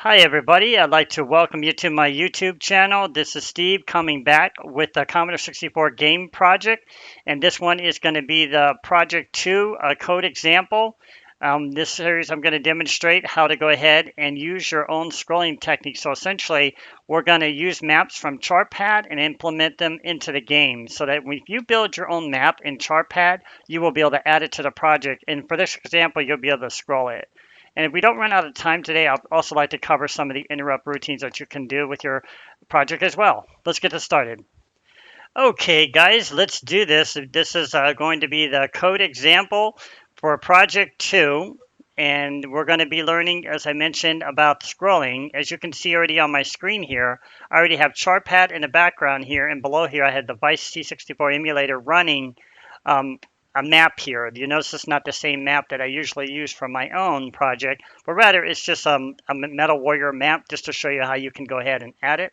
Hi everybody, I'd like to welcome you to my YouTube channel. This is Steve coming back with the Commodore 64 game project, and this one is going to be the Project 2 code example. This series I'm going to demonstrate how to go ahead and use your own scrolling technique. So essentially, we're going to use maps from CharPad and implement them into the game so that if you build your own map in CharPad, you will be able to add it to the project. And for this example, you'll be able to scroll it. And if we don't run out of time today, I'd also like to cover some of the interrupt routines that you can do with your project as well. Let's get this started. Okay, guys, let's do this. This is going to be the code example for project 2. And we're going to be learning, as I mentioned, about scrolling. As you can see already on my screen here, I already have CharPad in the background here. And below here, I had the Vice C64 emulator running um, a map here. You notice it's not the same map that I usually use for my own project, but rather it's just a Metal Warrior map just to show you how you can go ahead and add it.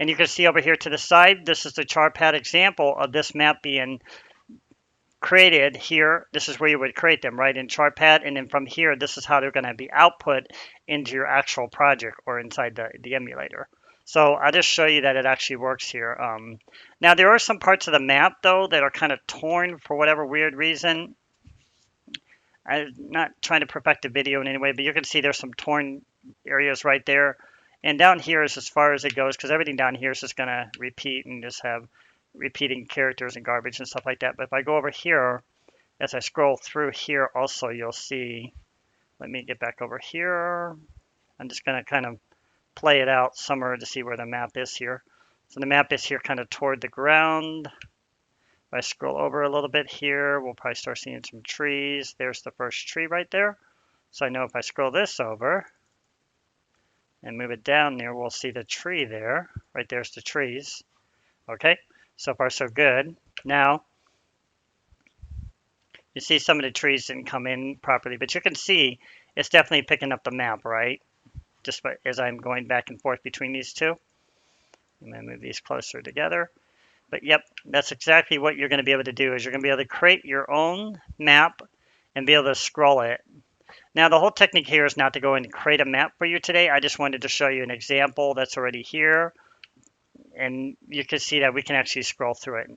And you can see over here to the side, this is the CharPad example of this map being created here. This is where you would create them, right, in CharPad. And then from here, this is how they're going to be output into your actual project or inside the emulator. So I'll just show you that it actually works here. Now, there are some parts of the map, though, that are kind of torn for whatever weird reason. I'm not trying to perfect the video in any way, but you can see there's some torn areas right there. And down here is as far as it goes, because everything down here is just going to repeat and just have repeating characters and garbage and stuff like that. But if I go over here, as I scroll through here also, you'll see, let me get back over here. I'm just going to kind of play it out somewhere to see where the map is here. So the map is here kind of toward the ground. If I scroll over a little bit here, we'll probably start seeing some trees. There's the first tree right there. So I know if I scroll this over and move it down there, we'll see the tree there. Right there's the trees. Okay, so far so good. Now, you see some of the trees didn't come in properly, but you can see it's definitely picking up the map, right? Just as I'm going back and forth between these two. I'm going to move these closer together. But yep, that's exactly what you're going to be able to do is you're going to be able to create your own map and be able to scroll it. Now, the whole technique here is not to go and create a map for you today. I just wanted to show you an example that's already here. And you can see that we can actually scroll through it.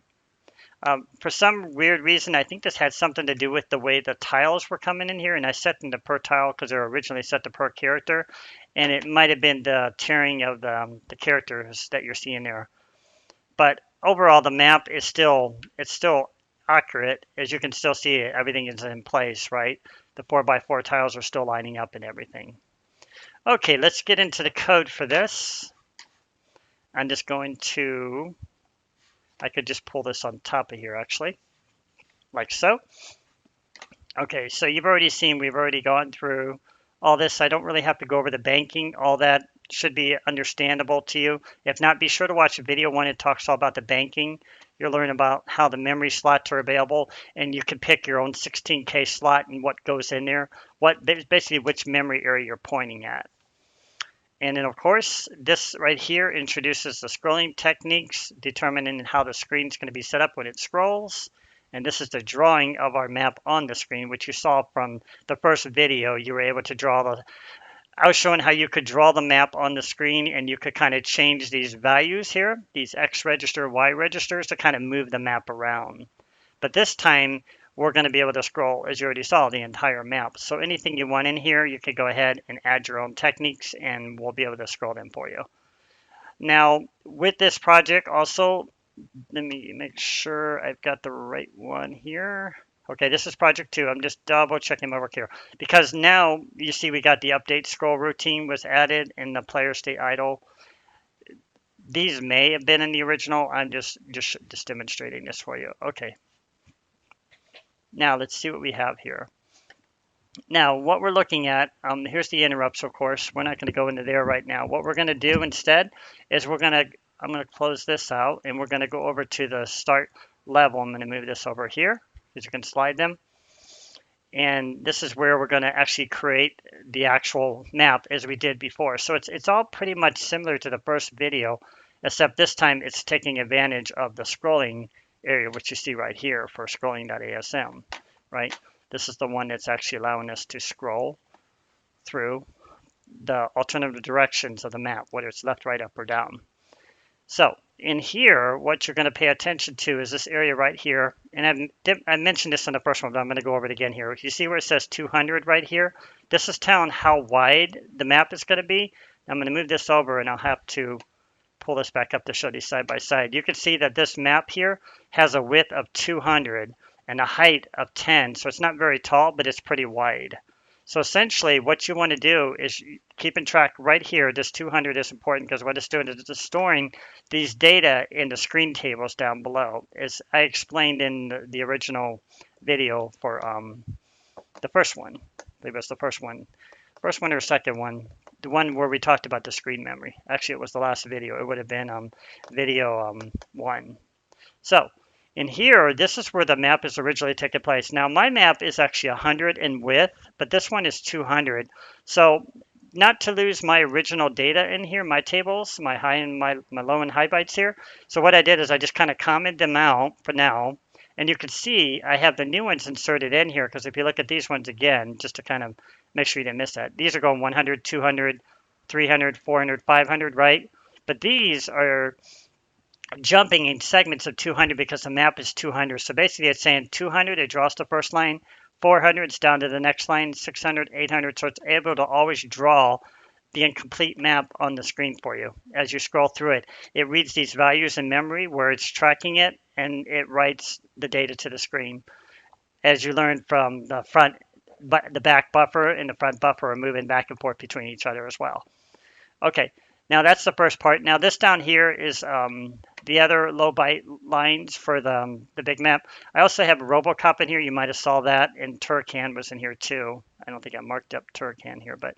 For some weird reason, I think this had something to do with the way the tiles were coming in here. And I set them to per tile because they were originally set to per character. And it might have been the tearing of the characters that you're seeing there. But overall, the map is still accurate. As you can still see, everything is in place, right? The 4x4 tiles are still lining up and everything. Okay, let's get into the code for this. I'm just going to, I could just pull this on top of here actually, like so. Okay, so you've already seen, we've already gone through all this. I don't really have to go over the banking. All that should be understandable to you. If not, be sure to watch the video one. It talks all about the banking. You'll learn about how the memory slots are available, and you can pick your own 16K slot and what goes in there, basically which memory area you're pointing at. And then, of course, this right here introduces the scrolling techniques, determining how the screen is going to be set up when it scrolls. And this is the drawing of our map on the screen, which you saw from the first video. You were able to draw I was showing how you could draw the map on the screen and you could kind of change these values here, these X register, Y registers to kind of move the map around. But this time, we're going to be able to scroll, as you already saw, the entire map. So anything you want in here, you could go ahead and add your own techniques and we'll be able to scroll them for you. Now, with this project also, let me make sure I've got the right one here. Okay, this is project 2. I'm just double checking my work here because now you see we got the update scroll routine was added and the player stay idle. These may have been in the original. I'm just demonstrating this for you. Okay. Now let's see what we have here. Now what we're looking at, here's the interrupts, of course. We're not going to go into there right now. What we're going to do instead is I'm going to close this out and we're going to go over to the start level. I'm going to move this over here because you can slide them. And this is where we're going to actually create the actual map as we did before. So it's all pretty much similar to the first video, except this time it's taking advantage of the scrolling area, which you see right here for scrolling.asm, right? This is the one that's actually allowing us to scroll through the alternative directions of the map, whether it's left, right, up, or down. So in here, what you're going to pay attention to is this area right here. And I mentioned this in the first one, but I'm going to go over it again here. You see where it says 200 right here? This is telling how wide the map is going to be. I'm going to move this over, and I'll have to pull this back up to show these side by side. You can see that this map here has a width of 200 and a height of 10. So it's not very tall, but it's pretty wide. So essentially what you want to do is keeping track right here. This 200 is important because what it's doing is it's storing these data in the screen tables down below. As I explained in the original video for the first one. I believe it was the first one or second one, the one where we talked about the screen memory. Actually, it was the last video. It would have been video 1. So in here, this is where the map is originally taking place. Now, my map is actually 100 in width, but this one is 200. So not to lose my original data in here, my tables, my high and my low and high bytes here. So what I did is I just kind of commented them out for now. And you can see I have the new ones inserted in here because if you look at these ones again, just to kind of make sure you didn't miss that. These are going 100, 200, 300, 400, 500, right? But these are jumping in segments of 200 because the map is 200. So basically it's saying 200, it draws the first line, 400, it's down to the next line, 600, 800. So it's able to always draw the incomplete map on the screen for you. As you scroll through it, it reads these values in memory where it's tracking it and it writes the data to the screen. As you learned from the front, the back buffer and the front buffer are moving back and forth between each other as well. Okay, now that's the first part. Now this down here is the other low byte lines for the big map. I also have Robocop in here. You might have saw that, and Turrican was in here too. I don't think I marked up Turrican here, but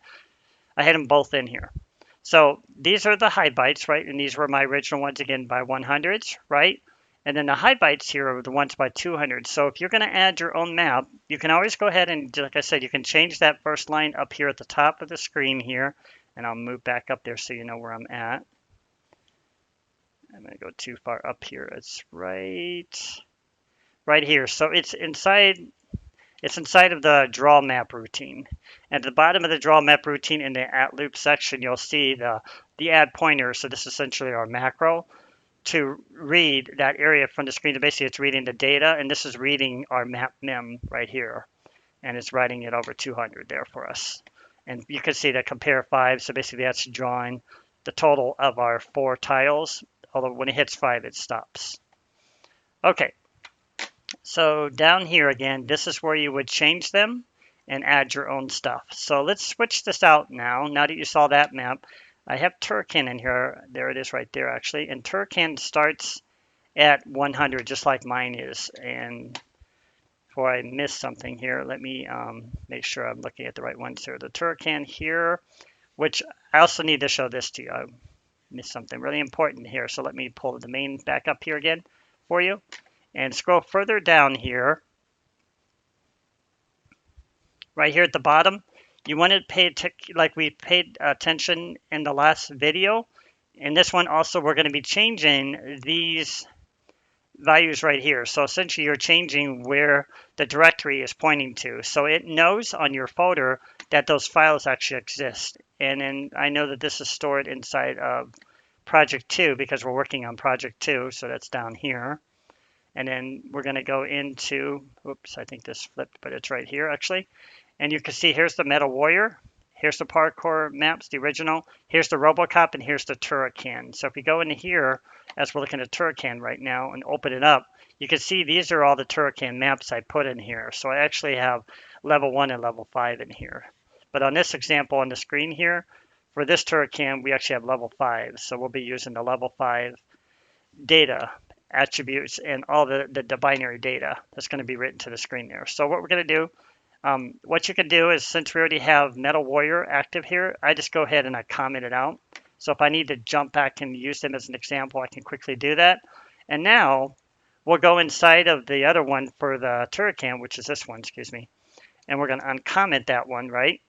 I had them both in here. So these are the high bytes, right? And these were my original ones again by 100s, right? And then the high bytes here are the ones by 200. So if you're going to add your own map, you can always go ahead and, like I said, you can change that first line up here at the top of the screen here. And I'll move back up there so you know where I'm at. I'm going to go too far up here. It's right here. So it's inside of the draw map routine. At the bottom of the draw map routine in the at loop section, you'll see the add pointer. So this is essentially our macro to read that area from the screen. Basically, it's reading the data, and this is reading our map mem right here. And it's writing it over 200 there for us. And you can see that compare 5. So basically, that's drawing the total of our 4 tiles. Although when it hits 5, it stops. Okay. So down here again, this is where you would change them and add your own stuff. So let's switch this out now. Now that you saw that map, I have Turrican in here. There it is right there, actually. And Turrican starts at 100, just like mine is. And before I miss something here, let me make sure I'm looking at the right ones here. The Turrican here, which I also need to show this to you. I missed something really important here. So let me pull the main back up here again for you. And scroll further down here. Right here at the bottom, you want to pay like we paid attention in the last video. In this one also, we're going to be changing these values right here. So essentially, you're changing where the directory is pointing to. So it knows on your folder that those files actually exist. And then I know that this is stored inside of Project 2 because we're working on Project 2. So that's down here. And then we're going to go into, oops, I think this flipped, but it's right here actually. And you can see here's the Metal Warrior. Here's the parkour maps, the original. Here's the Robocop, and here's the Turrican. So if we go into here, as we're looking at Turrican right now, and open it up, you can see these are all the Turrican maps I put in here. So I actually have level 1 and level 5 in here. But on this example on the screen here, for this Turrican, we actually have level 5. So we'll be using the level 5 data attributes and all the binary data that's going to be written to the screen there. So what we're going to do, what you can do is, since we already have Metal Warrior active here, I just go ahead and I comment it out. So if I need to jump back and use them as an example, I can quickly do that. And now we'll go inside of the other one for the Turrican, which is this one, excuse me. And we're going to uncomment that one, right?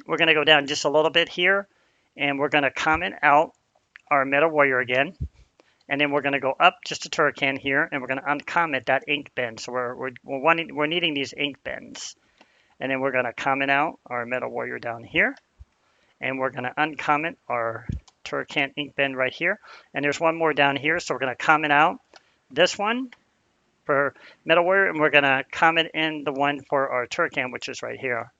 We're going to go down just a little bit here, and we're going to comment out our Metal Warrior again. And then we're going to go up just a Turrican here, and we're going to uncomment that ink bin. So we're needing these ink bins. And then we're going to comment out our Metal Warrior down here. and we're going to uncomment our Turrican ink bin right here. And there's one more down here, so we're going to comment out this one for middleware, and we're going to comment in the one for our Turrican, which is right here.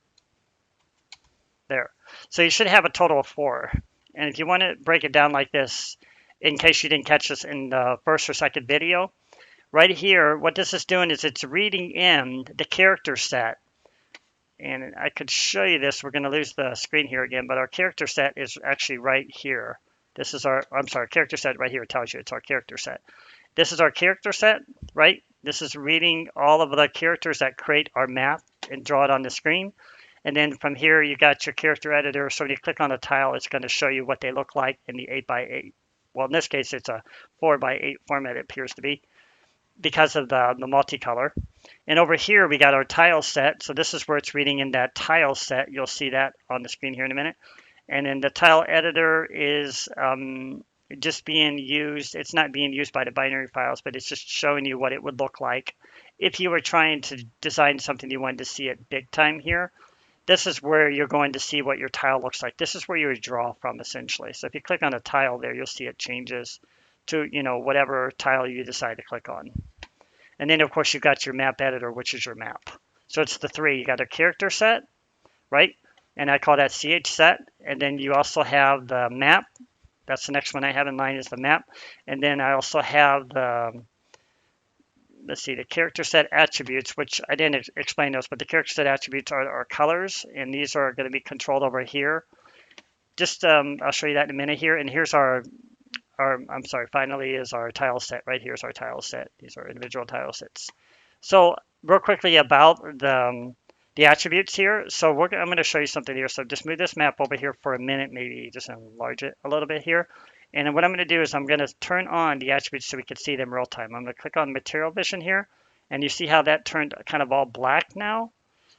There. So you should have a total of 4. And if you want to break it down like this, in case you didn't catch this in the first or second video, right here, what this is doing is it's reading in the character set. And I could show you this. We're going to lose the screen here again, but our character set is actually right here. This is our, I'm sorry, character set right here tells you it's our character set. This is our character set, right? This is reading all of the characters that create our map and draw it on the screen. And then from here, you got your character editor. So when you click on the tile, it's going to show you what they look like in the 8x8. Well, in this case, it's a 4x8 format, it appears to be, because of the multicolor. And over here, we got our tile set. So this is where it's reading in that tile set. You'll see that on the screen here in a minute. And then the tile editor is just being used. It's not being used by the binary files, but it's just showing you what it would look like if you were trying to design something you wanted to see it big time here. This is where you're going to see what your tile looks like. This is where you would draw from, essentially. So if you click on a tile there, you'll see it changes to, whatever tile you decide to click on. And then, of course, you've got your map editor, which is your map. So it's the 3. You got a character set, right? And I call that CH set. And then you also have the map. That's the next one I have in line is the map. And then I also have the, let's see, the character set attributes, which I didn't explain those, but the character set attributes are our colors, and these are going to be controlled over here. Just, I'll show you that in a minute here. And here's finally is our tile set. Right here's our tile set. These are individual tile sets. So real quickly about the attributes here. So I'm going to show you something here. So just move this map over here for a minute, maybe just enlarge it a little bit here. And then what I'm going to do is I'm going to turn on the attributes so we can see them real time. I'm going to click on Material Vision here, and you see how that turned kind of all black now.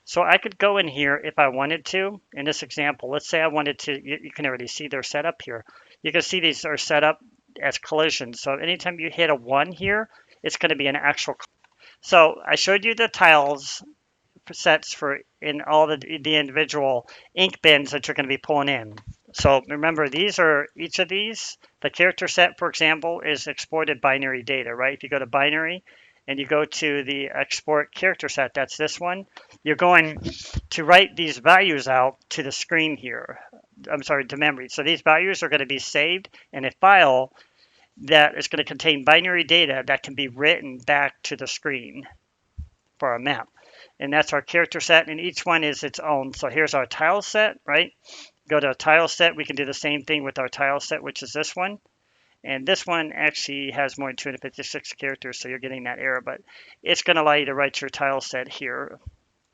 So I could go in here if I wanted to. In this example, let's say I wanted to, you can already see they're set up here. You can see these are set up as collisions. So anytime you hit a 1 here, it's going to be an actual. So I showed you the tiles sets for in all the individual ink bins that you're going to be pulling in. So remember, each of these, the character set, for example, is exported binary data, right? If you go to binary and you go to the export character set, that's this one, you're going to write these values out to the screen here. I'm sorry, to memory. So these values are going to be saved in a file that is going to contain binary data that can be written back to the screen for our map. And that's our character set, and each one is its own. So here's our tile set, right? Go to a tile set. We can do the same thing with our tile set, which is this one. And this one actually has more than 256 characters, so you're getting that error. But it's going to allow you to write your tile set here,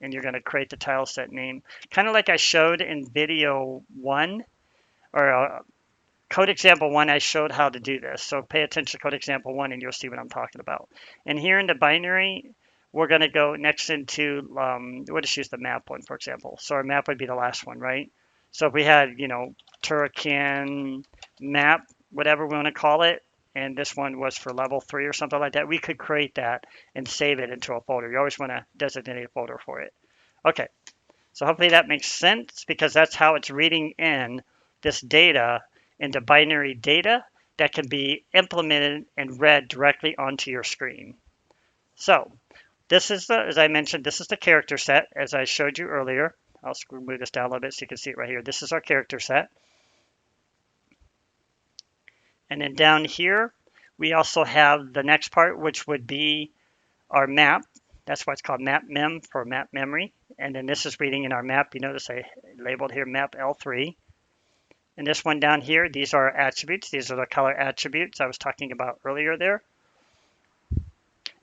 and you're going to create the tile set name. Kind of like I showed in video 1, or code example 1, I showed how to do this. So pay attention to code example 1, and you'll see what I'm talking about. And here in the binary, we're going to go next into, we'll just use the map one, for example. So our map would be the last one, right? So if we had, Turrican map, whatever we want to call it, and this one was for level 3 or something like that, we could create that and save it into a folder. You always want to designate a folder for it. Okay, so hopefully that makes sense, because that's how it's reading in this data into binary data that can be implemented and read directly onto your screen. So this is as I mentioned, this is the character set, as I showed you earlier. I'll move this down a little bit so you can see it right here. This is our character set. And then down here, we also have the next part, which would be our map. That's why it's called map mem, for map memory. And then this is reading in our map. You notice I labeled here map L3. And this one down here, these are attributes. These are the color attributes I was talking about earlier there.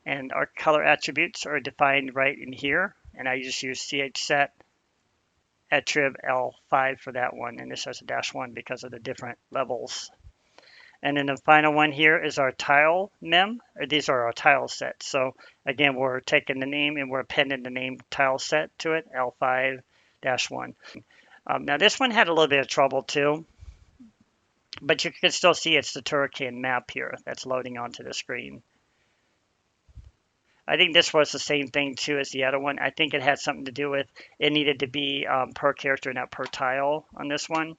And our color attributes are defined right in here. And I just use chset attrib L5 for that one. And this has a -1 because of the different levels. And then the final one here is our tile mem. These are our tile sets. So again, we're taking the name and we're appending the name tile set to it, L5-1. Now this one had a little bit of trouble too, but you can still see it's the Turrican map here that's loading onto the screen. I think this was the same thing too as the other one. I think it had something to do with it needed to be per character, not per tile on this one.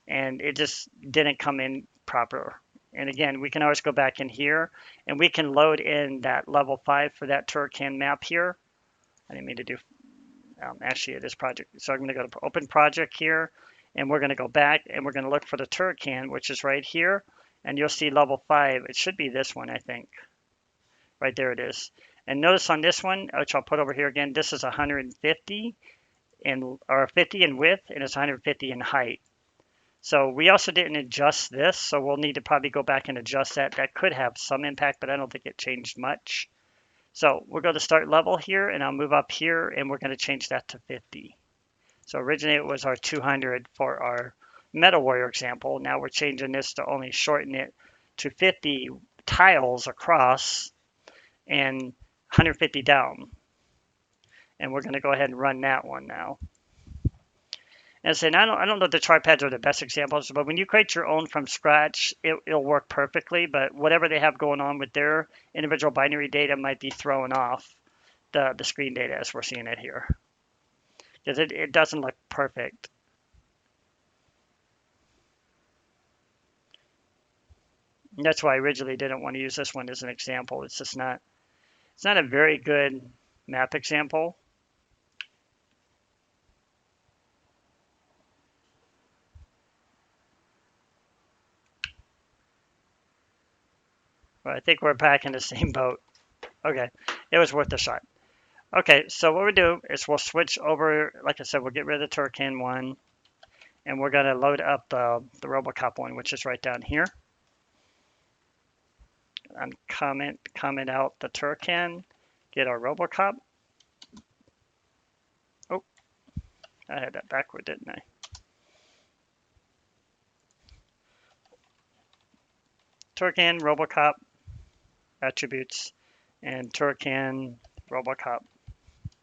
and it just didn't come in proper. And again, we can always go back in here and we can load in that level 5 for that Turrican map here. I didn't mean to do, actually it is project. So I'm going to go to open project here, and we're going to go back and we're going to look for the Turrican, which is right here. And you'll see level 5. It should be this one, I think. Right there it is. And notice on this one, which I'll put over here again, this is 150 or 50 in width, and it's 150 in height. So we also didn't adjust this, so we'll need to probably go back and adjust that. That could have some impact, but I don't think it changed much. So we'll go to start level here, and I'll move up here, and we're going to change that to 50. So originally it was our 200 for our Metal Warrior example. Now we're changing this to only shorten it to 50 tiles across and 150 down. And we're going to go ahead and run that one now. And saying, I don't know if the CharPads are the best examples, but when you create your own from scratch, it'll work perfectly. But whatever they have going on with their individual binary data might be throwing off the screen data as we're seeing it here. Because it doesn't look perfect. And that's why I originally didn't want to use this one as an example. It's just not, it's not a very good map example. But I think we're back in the same boat. Okay, it was worth a shot. Okay, so what we do is we'll switch over, like I said, we'll get rid of the Turrican one, and we're going to load up the RoboCop one, which is right down here. And comment out the Turrican, get our RoboCop. Oh, I had that backward, didn't I? Turrican, RoboCop, attributes, and Turrican, RoboCop,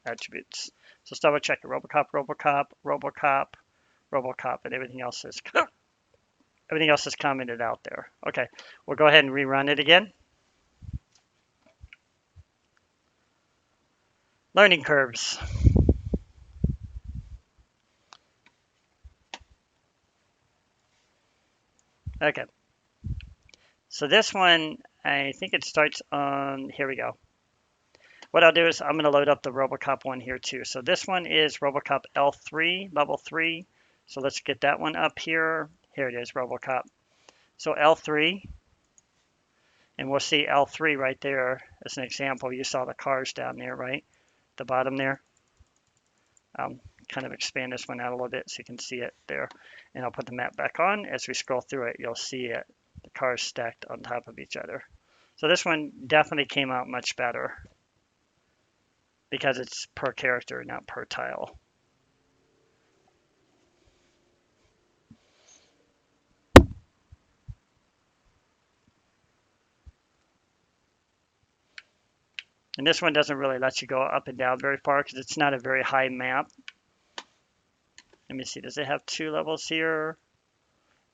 attributes. So let's double check it. RoboCop, RoboCop, RoboCop, RoboCop, and everything else is commented out there. Okay, we'll go ahead and rerun it again. Learning curves. Okay. So this one, I think it starts on, here we go. What I'll do is I'm going to load up the RoboCop one here too. So this one is RoboCop L3, level 3. So let's get that one up here. Here it is, RoboCop. So L3, and we'll see L3 right there as an example. You saw the cars down there, right? The bottom there. Kind of expand this one out a little bit so you can see it there. And I'll put the map back on. As we scroll through it, you'll see it. The cars stacked on top of each other. So this one definitely came out much better because it's per character, not per tile. And this one doesn't really let you go up and down very far because it's not a very high map. Let me see, does it have 2 levels here?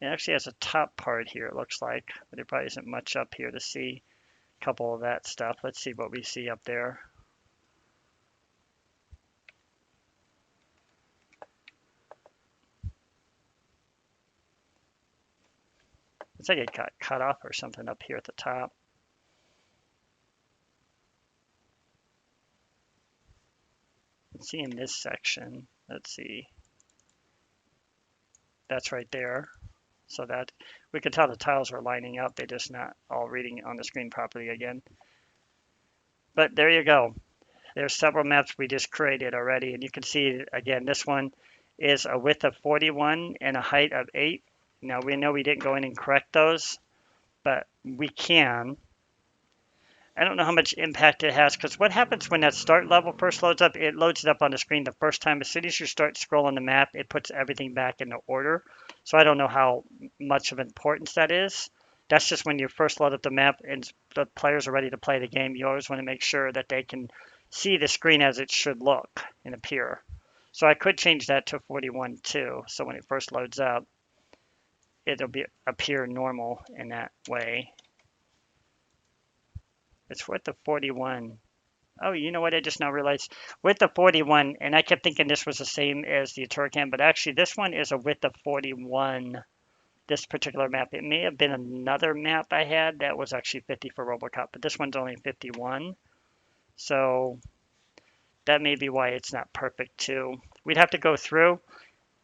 It actually has a top part here, it looks like, but there probably isn't much up here to see a couple of that stuff. Let's see what we see up there. It's like it got cut off or something up here at the top. Let's see in this section, let's see. That's right there. So that we can tell the tiles are lining up. They're just not all reading on the screen properly again. But there you go. There's several maps we just created already. And you can see, again, this one is a width of 41 and a height of 8. Now, we know we didn't go in and correct those, but we can. I don't know how much impact it has, because what happens when that start level first loads up, it loads it up on the screen the first time. As soon as you start scrolling the map, it puts everything back into order. So I don't know how much of importance that is. That's just when you first load up the map and the players are ready to play the game. You always want to make sure that they can see the screen as it should look and appear. So I could change that to 41 too. So when it first loads up, it'll appear normal in that way. It's width of 41. Oh, you know what? I just now realized width of 41, and I kept thinking this was the same as the Turrican, but actually this one is a width of 41 this particular map. It may have been another map I had that was actually 50 for RoboCop, but this one's only 51. So that may be why it's not perfect too. We'd have to go through,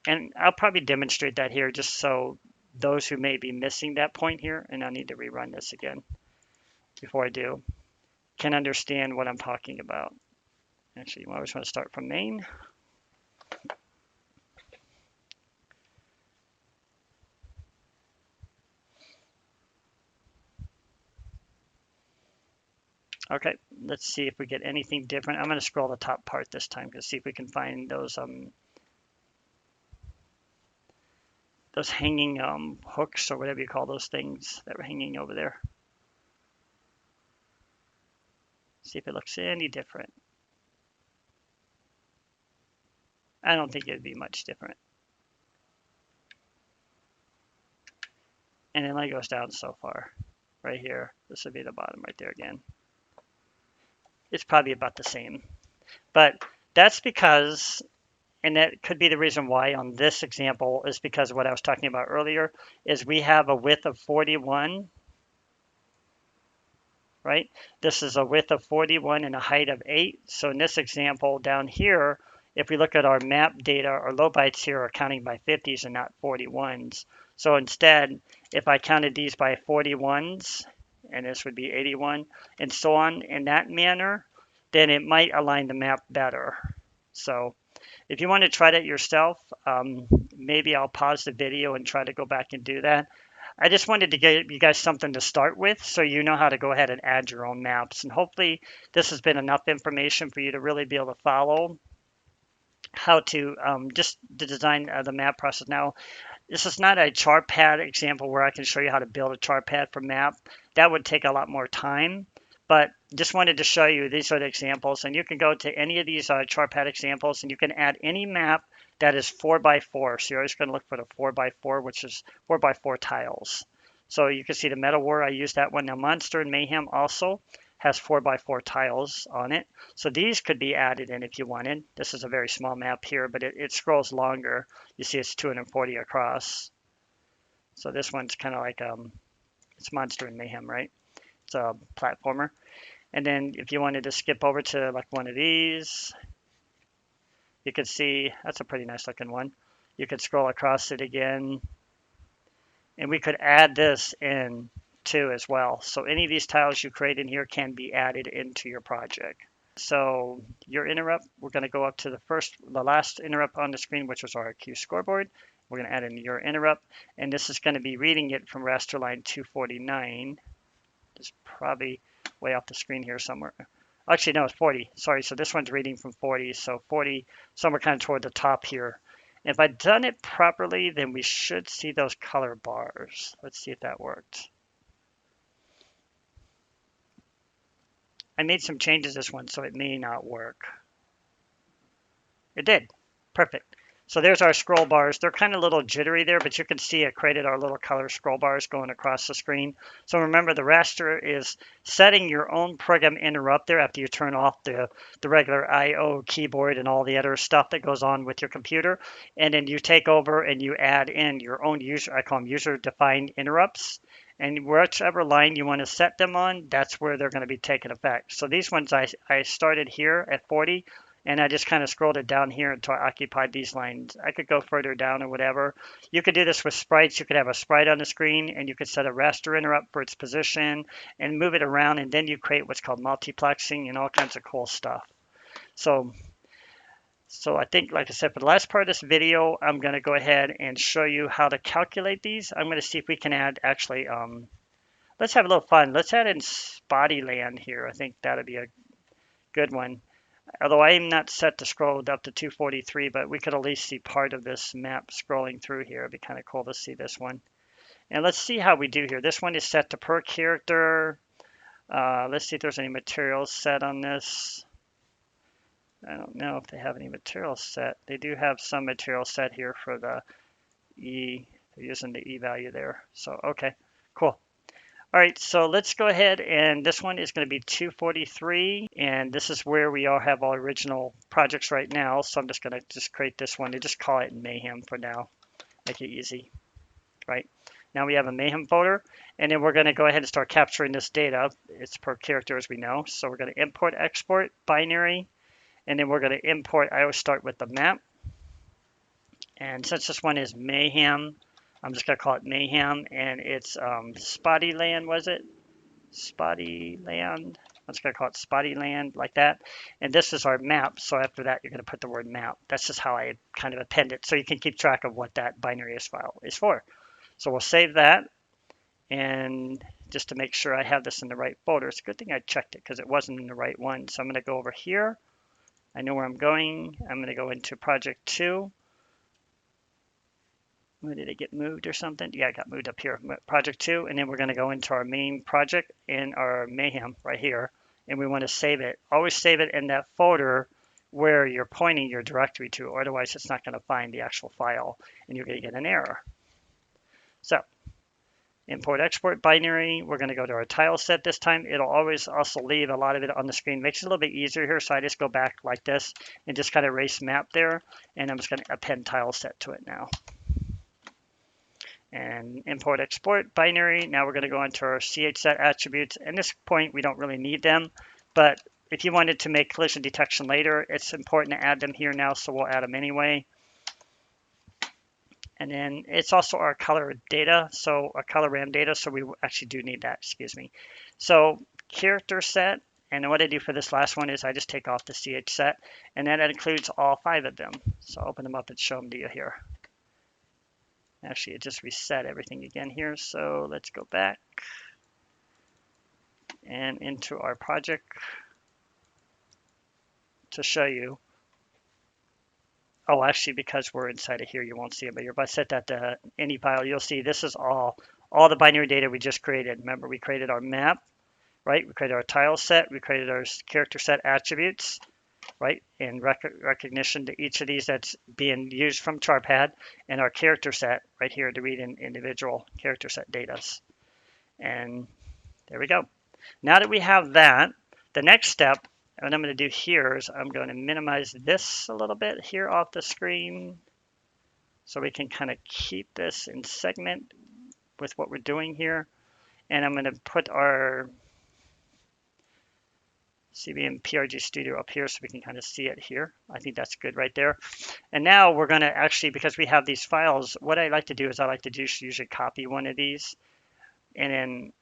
and I'll probably demonstrate that here just so those who may be missing that point here, and I'll need to rerun this again before I do, can understand what I'm talking about. Actually, I always want to start from main. Okay, let's see if we get anything different. I'm going to scroll the top part this time to see if we can find those hanging hooks or whatever you call those things that were hanging over there. See if it looks any different. I don't think it'd be much different. And it only goes down so far. Right here. This would be the bottom right there again. It's probably about the same. But that's because, and that could be the reason why on this example, is because what I was talking about earlier is we have a width of 41, right? This is a width of 41 and a height of 8. So in this example down here, if we look at our map data, our low bytes here are counting by 50s and not 41s. So instead, if I counted these by 41s, and this would be 81, and so on in that manner, then it might align the map better. So if you want to try that yourself, maybe I'll pause the video and try to go back and do that. I just wanted to give you guys something to start with so you know how to go ahead and add your own maps. And hopefully this has been enough information for you to really be able to follow how to just the design of the map process. Now, this is not a CharPad example where I can show you how to build a CharPad for map. That would take a lot more time, but just wanted to show you these are the examples. And you can go to any of these CharPad examples and you can add any map that is 4x4. So you're always going to look for the 4x4, which is 4x4 tiles. So you can see the Metal War, I used that one. Now Monster and Mayhem also has 4x4 tiles on it. So these could be added in if you wanted. This is a very small map here, but it scrolls longer. You see it's 240 across. So this one's kind of like, it's Monster and Mayhem, right? It's a platformer. And then if you wanted to skip over to like one of these, you could see that's a pretty nice looking one. You could scroll across it again. And we could add this in too as well. So any of these tiles you create in here can be added into your project. So your interrupt, we're going to go up to the last interrupt on the screen, which was our Q scoreboard. We're going to add in your interrupt, and this is going to be reading it from raster line 249. It's probably way off the screen here somewhere. Actually, no, it's 40. Sorry, so this one's reading from 40. So 40, somewhere kind of toward the top here. If I'd done it properly, then we should see those color bars. Let's see if that worked. I made some changes this one, so it may not work. It did. Perfect. So there's our scroll bars. They're kind of a little jittery there, but you can see it created our little color scroll bars going across the screen. So remember, the raster is setting your own program interrupt there after you turn off the regular I/O keyboard and all the other stuff that goes on with your computer. And then you take over and you add in your own user, I call them user-defined interrupts. And whichever line you want to set them on, that's where they're going to be taking effect. So these ones I started here at 40. And I just kind of scrolled it down here until I occupied these lines. I could go further down or whatever. You could do this with sprites. You could have a sprite on the screen and you could set a raster interrupt for its position and move it around. And then you create what's called multiplexing and all kinds of cool stuff. So I think, like I said, for the last part of this video, I'm going to go ahead and show you how to calculate these. I'm going to see if we can add actually, let's have a little fun. Let's add in Spottyland here. I think that'd be a good one. Although I am not set to scroll up to 243, but we could at least see part of this map scrolling through here. It'd be kind of cool to see this one. And let's see how we do here. This one is set to per character. Let's see if there's any materials set on this. I don't know if they have any materials set. They do have some materials set here for the E. They're using the E value there. So, okay, cool. All right, so let's go ahead, and this one is going to be 243, and this is where we all have all original projects right now. So I'm just going to create this one and just call it Mayhem for now, make it easy, right? Now we have a Mayhem folder, and then we're going to go ahead and start capturing this data. It's per character, as we know. So we're going to import, export, binary, and then we're going to import. I always start with the map. And since this one is Mayhem, I'm just going to call it Mayhem, and it's Spotty Land, was it? Spotty Land. I'm just going to call it Spotty Land, like that. And this is our map. So after that, you're going to put the word map. That's just how I kind of append it, so you can keep track of what that binary file is for. So we'll save that. And just to make sure I have this in the right folder, it's a good thing I checked it because it wasn't in the right one. So I'm going to go over here. I know where I'm going. I'm going to go into project 2. Where did it get moved or something? Yeah, it got moved up here. Project 2, and then we're going to go into our main project in our Mayhem right here, and we want to save it. Always save it in that folder where you're pointing your directory to, or otherwise it's not going to find the actual file, and you're going to get an error. So, import, export, binary. We're going to go to our tile set this time. It'll always also leave a lot of it on the screen. Makes it a little bit easier here, so I just go back like this and just kind of erase map there, and I'm just going to append tile set to it now. And import, export, binary. Now we're going to go into our chset attributes. At this point, we don't really need them, but if you wanted to make collision detection later, it's important to add them here now, so we'll add them anyway. And then it's also our color data, so our color RAM data, so we actually do need that, excuse me. So character set, and what I do for this last one is I just take off the chset, and then that includes all 5 of them. So I'll open them up and show them to you here. Actually, it just reset everything again here, so let's go back and into our project to show you. Oh, actually, because we're inside of here, you won't see it, but if I set that to any file, you'll see this is all the binary data we just created. Remember, we created our map, right? We created our tile set, we created our character set attributes, right? In recognition to each of these that's being used from CharPad, and our character set right here to read in individual character set data. And there we go. Now that we have that, the next step, what I'm going to do here is I'm going to minimize this a little bit here off the screen so we can kind of keep this in segment with what we're doing here. And I'm going to put our CBM Prg Studio up here so we can kind of see it here. I think that's good right there. And now we're going to actually, because we have these files, what I like to do is I like to just usually copy one of these. And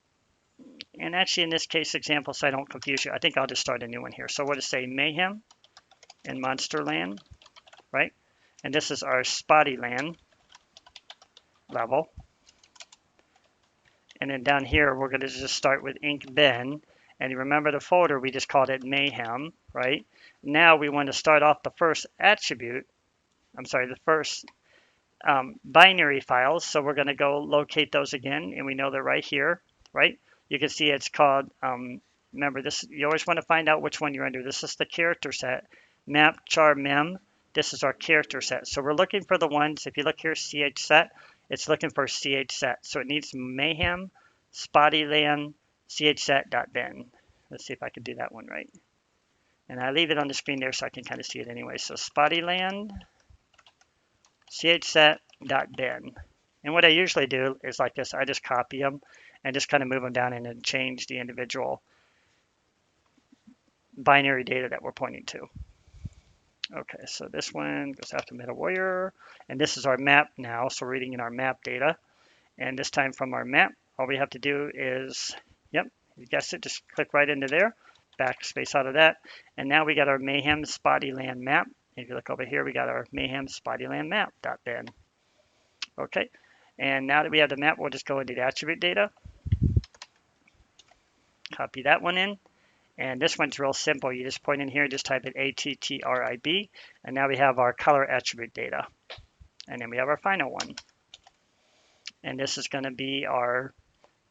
actually in this case example, so I don't confuse you, I think I'll just start a new one here. So we'll just say Mayhem and Monsterland, right? And this is our Spotty Land level. And then down here, we're going to just start with incbin. And you remember the folder, we just called it Mayhem, right? Now we want to start off the first attribute, the first binary files. So we're going to go locate those again, and we know they're right here, right? You can see it's called, remember this, you always want to find out which one you're under. This is the character set, map char mem. This is our character set. So we're looking for the ones, if you look here, chset, it's looking for chset. So it needs Mayhem, Spottyland, chset.bin. Let's see if I can do that one right. And I leave it on the screen there so I can kind of see it anyway. So Spottyland, chset.bin. And what I usually do is like this, I just copy them and just kind of move them down and then change the individual binary data that we're pointing to. Okay, so this one goes after MetaWarrior, and this is our map now, so we're reading in our map data. And this time from our map, all we have to do is, yep, you guessed it, just click right into there, backspace out of that, and now we got our Mayhem Spottyland map. If you look over here, we got our Mayhem Spottyland map.bin. Okay, and now that we have the map, we'll just go into the attribute data, copy that one in. And this one's real simple. You just point in here, just type in ATTRIB, and now we have our color attribute data. And then we have our final one. And this is going to be our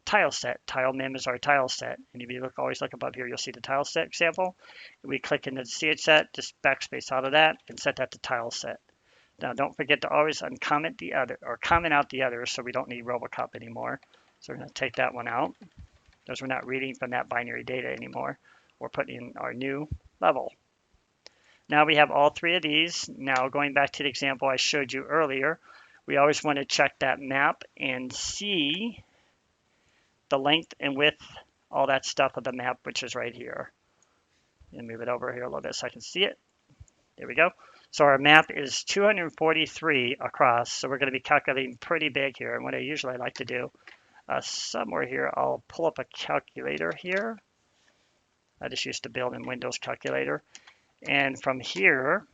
tile set. Tile mem is our tile set. And if you always look above here, you'll see the tile set example. We click into the chset, just backspace out of that, and set that to tile set. Now don't forget to always uncomment the other, or comment out the others, so we don't need Robocop anymore. So we're going to take that one out, because we're not reading from that binary data anymore. We're putting in our new level. Now we have all 3 of these. Now going back to the example I showed you earlier, we always want to check that map and see the length and width, all that stuff of the map, which is right here. And move it over here a little bit so I can see it. There we go. So our map is 243 across, so we're going to be calculating pretty big here. And what I usually like to do, somewhere here, I'll pull up a calculator here. I just used to build in Windows calculator. And from here,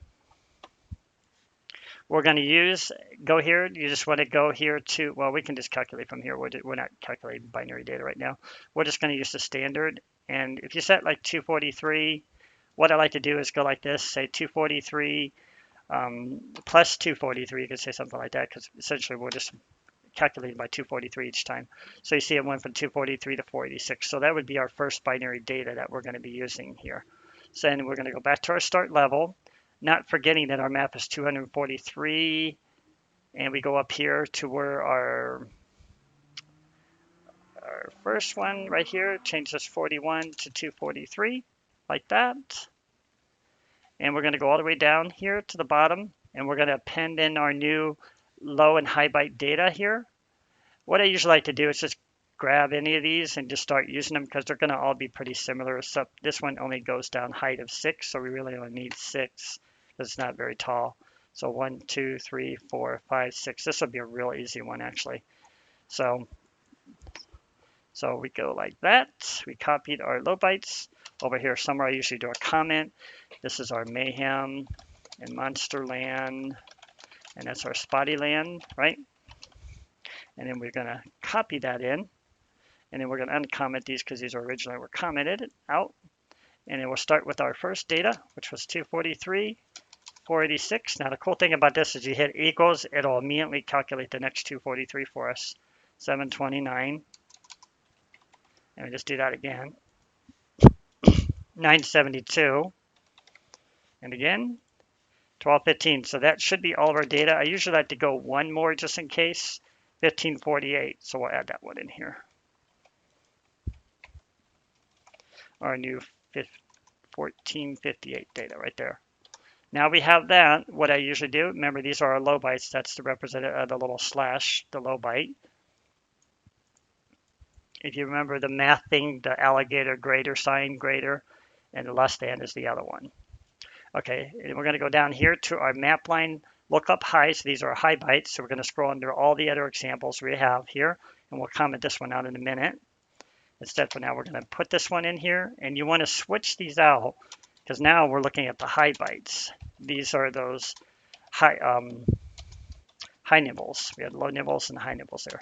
we're going to go here. You just want to go here to, well, we can just calculate from here. We're not calculating binary data right now. We're just going to use the standard. And if you set like 243, what I like to do is go like this, say 243 plus 243. You could say something like that because essentially we're just calculating by 243 each time. So you see it went from 243 to 486. So that would be our first binary data that we're going to be using here. So then we're going to go back to our start level, not forgetting that our map is 243, and we go up here to where our first one right here, change this 41 to 243, like that. And we're going to go all the way down here to the bottom, and we're going to append in our new low and high byte data here. What I usually like to do is just grab any of these and just start using them because they're going to all be pretty similar, except this one only goes down height of 6, so we really only need 6 because it's not very tall. So 1, 2, 3, 4, 5, 6. This would be a real easy one, actually. So we go like that. We copied our low bytes. Over here somewhere I usually do a comment. This is our Mayhem and Monster Land, and that's our Spotty Land, right? And then we're going to copy that in. And then we're going to uncomment these because these originally were commented out. And then we'll start with our first data, which was 243, 486. Now the cool thing about this is you hit equals, it'll immediately calculate the next 243 for us, 729. And we just do that again. 972. And again, 1215. So that should be all of our data. I usually like to go one more just in case. 1548. So we'll add that one in here. Our new 1458 data right there. Now we have that. What I usually do, remember these are our low bytes. That's the representative, the little slash, the low byte. If you remember the math thing, the alligator greater sign greater, and the less than is the other one. Okay, and we're going to go down here to our map line lookup high. So these are high bytes. So we're going to scroll under all the other examples we have here, and we'll comment this one out in a minute. Instead, for now, we're going to put this one in here, and you want to switch these out because now we're looking at the high bytes. These are those high nibbles. We had low nibbles and high nibbles there.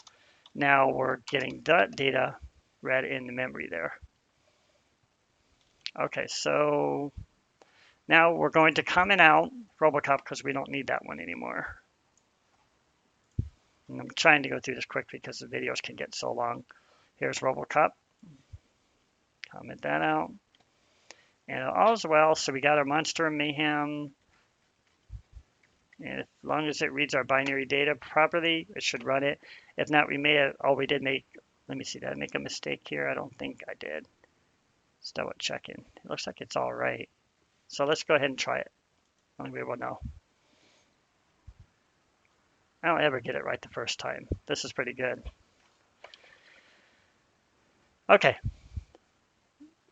Now we're getting that data read in the memory there. Okay, so now we're going to comment out Robocop because we don't need that one anymore. And I'm trying to go through this quickly because the videos can get so long. Here's Robocop. Comment that out. And all is well, so we got our Monster and Mayhem. And as long as it reads our binary data properly, it should run it. If not, we may have, we did make, let me see, did I make a mistake here? I don't think I did. Let's double check in. It looks like it's all right. So let's go ahead and try it. Only way we'll know. I don't ever get it right the first time. This is pretty good. Okay.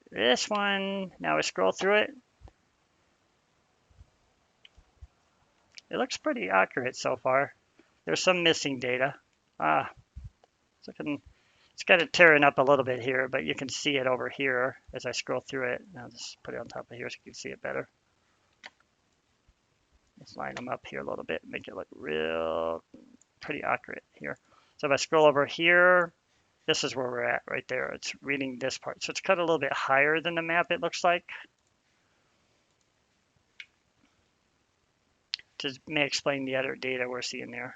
This one, now we scroll through it. It looks pretty accurate so far. There's some missing data. It's got it tearing up a little bit here, but you can see it over here as I scroll through it. I'll just put it on top of here so you can see it better. Let's line them up here a little bit, make it look real pretty accurate here. So if I scroll over here, this is where we're at right there. It's reading this part. So it's cut a little bit higher than the map, it looks like. May explain the other data we're seeing there.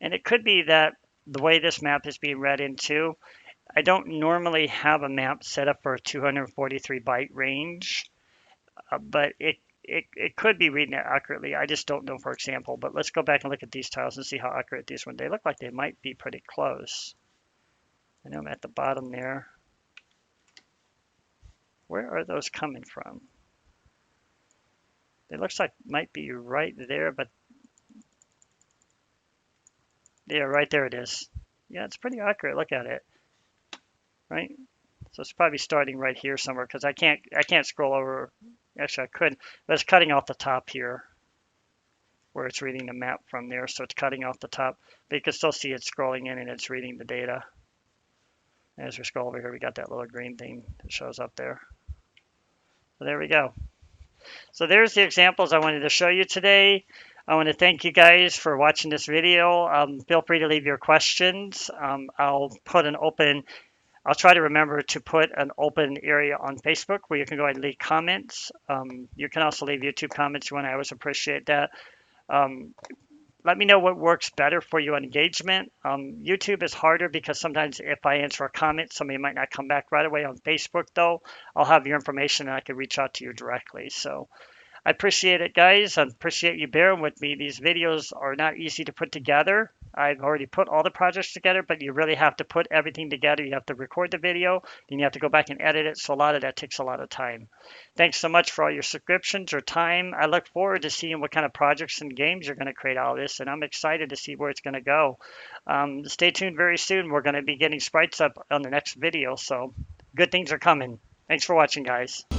And it could be that the way this map is being read into, I don't normally have a map set up for a 243 byte range, but it could be reading it accurately. I just don't know, for example. But let's go back and look at these tiles and see how accurate these ones. They look like they might be pretty close. I know I'm at the bottom there. Where are those coming from? It looks like might be right there, but yeah, right there it is. Yeah, it's pretty accurate. Look at it, right? So it's probably starting right here somewhere because I can't scroll over. Actually, I could, but it's cutting off the top here where it's reading the map from there. So it's cutting off the top, but you can still see it scrolling in and it's reading the data. As we scroll over here, we got that little green thing that shows up there. So there we go. So there's the examples I wanted to show you today. I want to thank you guys for watching this video. Feel free to leave your questions. I'll try to remember to put an open area on Facebook where you can go ahead and leave comments. You can also leave YouTube comments if you want. I always appreciate that. Um, Let me know what works better for you on engagement. YouTube is harder because sometimes if I answer a comment, somebody might not come back right away. On Facebook, though, I'll have your information and I can reach out to you directly. So I appreciate it, guys. I appreciate you bearing with me. These videos are not easy to put together. I've already put all the projects together, but you really have to put everything together. You have to record the video, then you have to go back and edit it. So a lot of that takes a lot of time. Thanks so much for all your subscriptions or time. I look forward to seeing what kind of projects and games you're going to create out of this, and I'm excited to see where it's going to go. Stay tuned very soon. We're going to be getting sprites up on the next video, so good things are coming. Thanks for watching, guys.